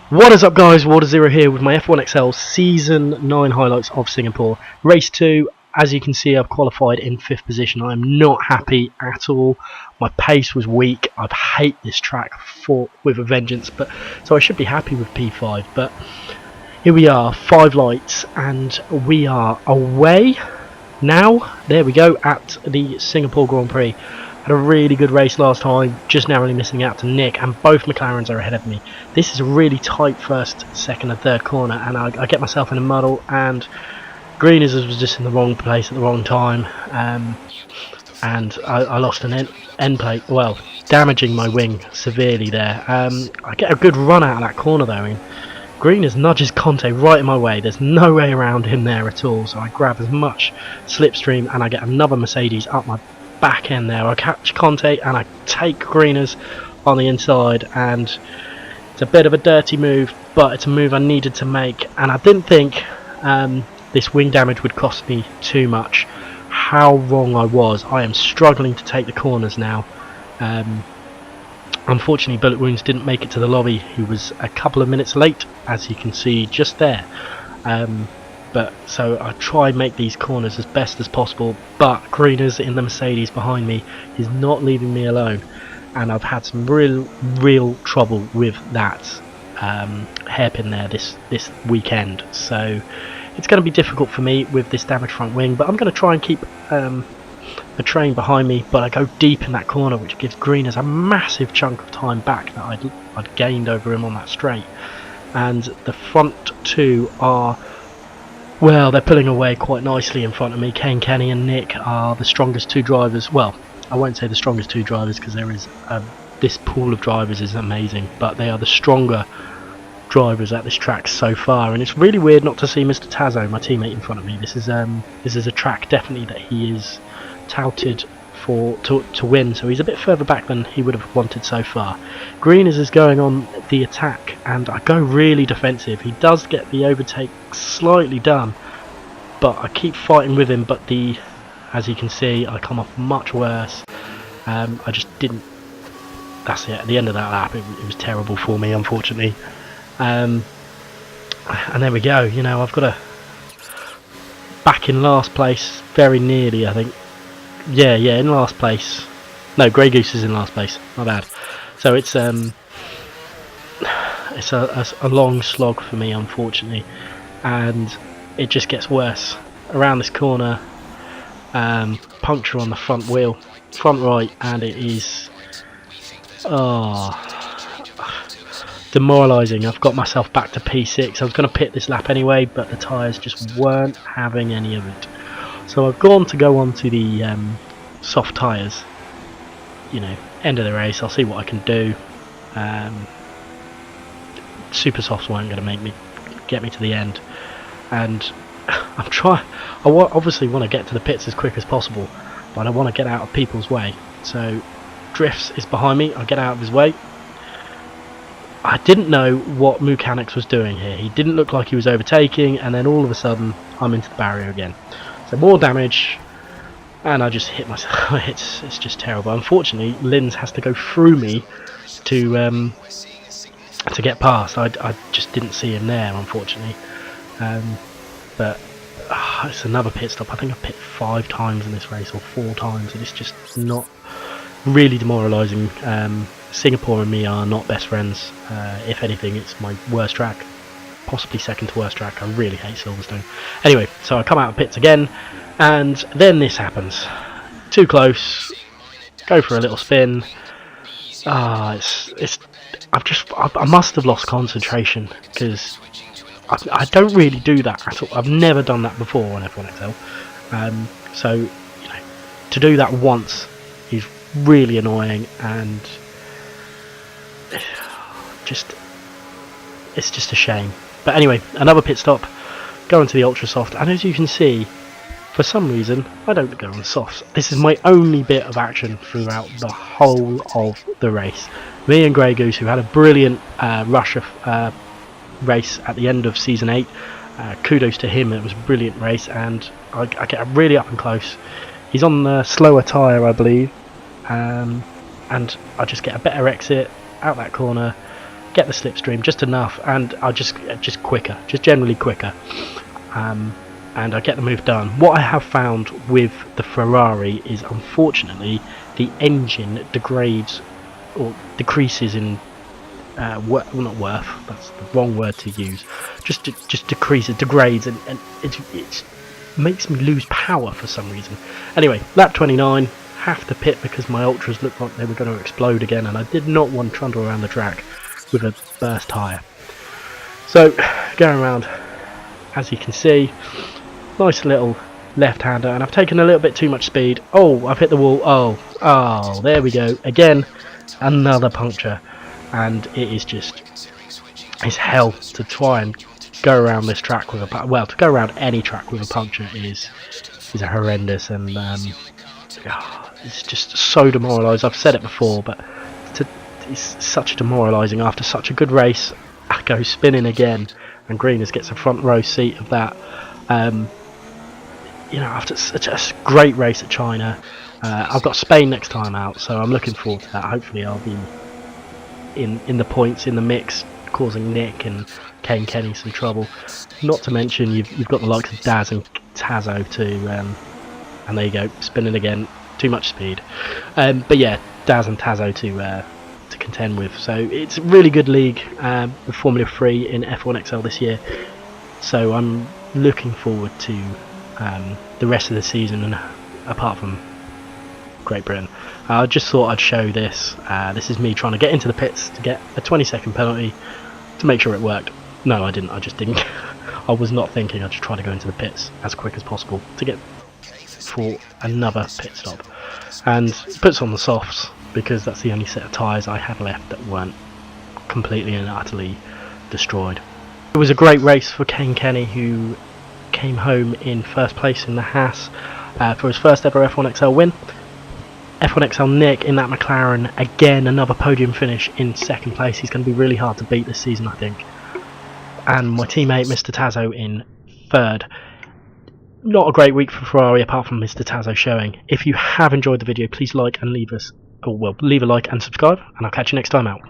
What is up, guys? Water0 here with my F1XL Season 9 highlights of Singapore. Race 2, as you can see, I've qualified in 5th position. I am not happy at all. My pace was weak. I hate this track with a vengeance, but so I should be happy with P5. But here we are, 5 lights, and we are away now. There we go, at the Singapore Grand Prix. Had a really good race last time, just narrowly missing out to Nick, and both McLarens are ahead of me. This is a really tight first, second and third corner, and I get myself in a muddle, and Greeners was just in the wrong place at the wrong time, and I lost an end plate, well, damaging my wing severely there. I get a good run out of that corner though, and Greeners nudges Conte right in my way. There's no way around him there at all, so I grab as much slipstream, and I get another Mercedes up my back end there. I catch Conte and I take Greeners on the inside, and it's a bit of a dirty move, but it's a move I needed to make, and I didn't think this wing damage would cost me too much. How wrong I was. I am struggling to take the corners now. Unfortunately, Bullet Wounds didn't make it to the lobby. He was a couple of minutes late, as you can see just there. But so I try and make these corners as best as possible, but Greeners in the Mercedes behind me is not leaving me alone, and I've had some real trouble with that hairpin there this weekend. So it's going to be difficult for me with this damaged front wing, but I'm going to try and keep the train behind me, but I go deep in that corner, which gives Greeners a massive chunk of time back that I'd gained over him on that straight. And the front two are, well, they're pulling away quite nicely in front of me. Kane, Kenny and Nick are the strongest two drivers. Well, I won't say the strongest two drivers, because there is this pool of drivers is amazing, but they are the stronger drivers at this track so far. And it's really weird not to see Mr. Tazo, my teammate, in front of me. This is a track definitely that he is touted for to win, so he's a bit further back than he would have wanted so far. Greeners is going on the attack, and I go really defensive. He does get the overtake slightly done, but I keep fighting with him, but as you can see, I come off much worse. I just didn't, that's it, at the end of that lap it was terrible for me, unfortunately. And there we go, you know, I've got a back in last place, very nearly, I think. Yeah, in last place. No, Grey Goose is in last place. My bad. So it's a long slog for me, unfortunately, and it just gets worse. Around this corner, puncture on the front wheel, front right, and it is demoralising. I've got myself back to P6. I was going to pit this lap anyway, but the tyres just weren't having any of it. So I've gone to go on to the soft tyres, you know, end of the race. I'll see what I can do. Super softs weren't going to get me to the end, and I obviously want to get to the pits as quick as possible, but I want to get out of people's way. So Drifts is behind me. I get out of his way. I didn't know what Mechanics was doing here. He didn't look like he was overtaking, and then all of a sudden I'm into the barrier again. So more damage, and I just hit myself. It's just terrible. Unfortunately, Linz has to go through me to get past. I just didn't see him there, unfortunately. But it's another pit stop. I think I've pit 5 times in this race, or 4 times, and it's just not really demoralising. Singapore and me are not best friends. If anything, it's my worst track. Possibly second to worst track. I really hate Silverstone. Anyway, so I come out of pits again, and then this happens. Too close. Go for a little spin. I must have lost concentration, because I don't really do that at all. I've never done that before on F1XL. So, you know, to do that once is really annoying, and it's just a shame. But anyway, another pit stop, go into the ultra soft, and as you can see, for some reason I don't go on softs. This is my only bit of action throughout the whole of the race. Me and Grey Goose, who had a brilliant rush of race at the end of season 8, kudos to him. It was a brilliant race, and I get really up and close. He's on the slower tyre, I believe, and I just get a better exit out that corner, get the slipstream just enough, and I'll just quicker, just generally quicker, and I get the move done. What I have found with the Ferrari is, unfortunately, the engine degrades or decreases in well, not worth, that's the wrong word to use, just degrades, and it makes me lose power for some reason. Anyway, lap 29, have to pit because my ultras looked like they were going to explode again, and I did not want to trundle around the track with a burst tyre. So going around, as you can see, nice little left-hander, and I've taken a little bit too much speed. Oh, I've hit the wall. Oh, there we go again, another puncture. And it is just, it's hell to try and go around this track with a, well, to go around any track with a puncture is horrendous, and it's just so demoralised. I've said it before, but it's such demoralising after such a good race. I go spinning again, and Greeners gets a front row seat of that. You know, after such a great race at China, I've got Spain next time out, so I'm looking forward to that. Hopefully I'll be in the points, in the mix, causing Nick and Kane Kenny some trouble. Not to mention you've got the likes of Daz and Tazo too, and there you go, spinning again, too much speed. But yeah, Daz and Tazo to contend with. So it's a really good league with Formula 3 in F1XL this year. So I'm looking forward to the rest of the season, and apart from Great Britain. I just thought I'd show this. This is me trying to get into the pits to get a 20-second penalty to make sure it worked. No, I didn't. I just didn't. I was not thinking. I just tried to go into the pits as quick as possible to get for another pit stop, and puts on the softs because that's the only set of tyres I had left that weren't completely and utterly destroyed. It was a great race for Kane Kenny, who came home in first place in the Haas for his first ever F1XL win. F1XL Nick in that McLaren, again another podium finish in second place. He's going to be really hard to beat this season, I think. And my teammate Mr. Tazo in third. Not a great week for Ferrari apart from Mr. Tazo showing. If you have enjoyed the video, please like and leave a like and subscribe, and I'll catch you next time out.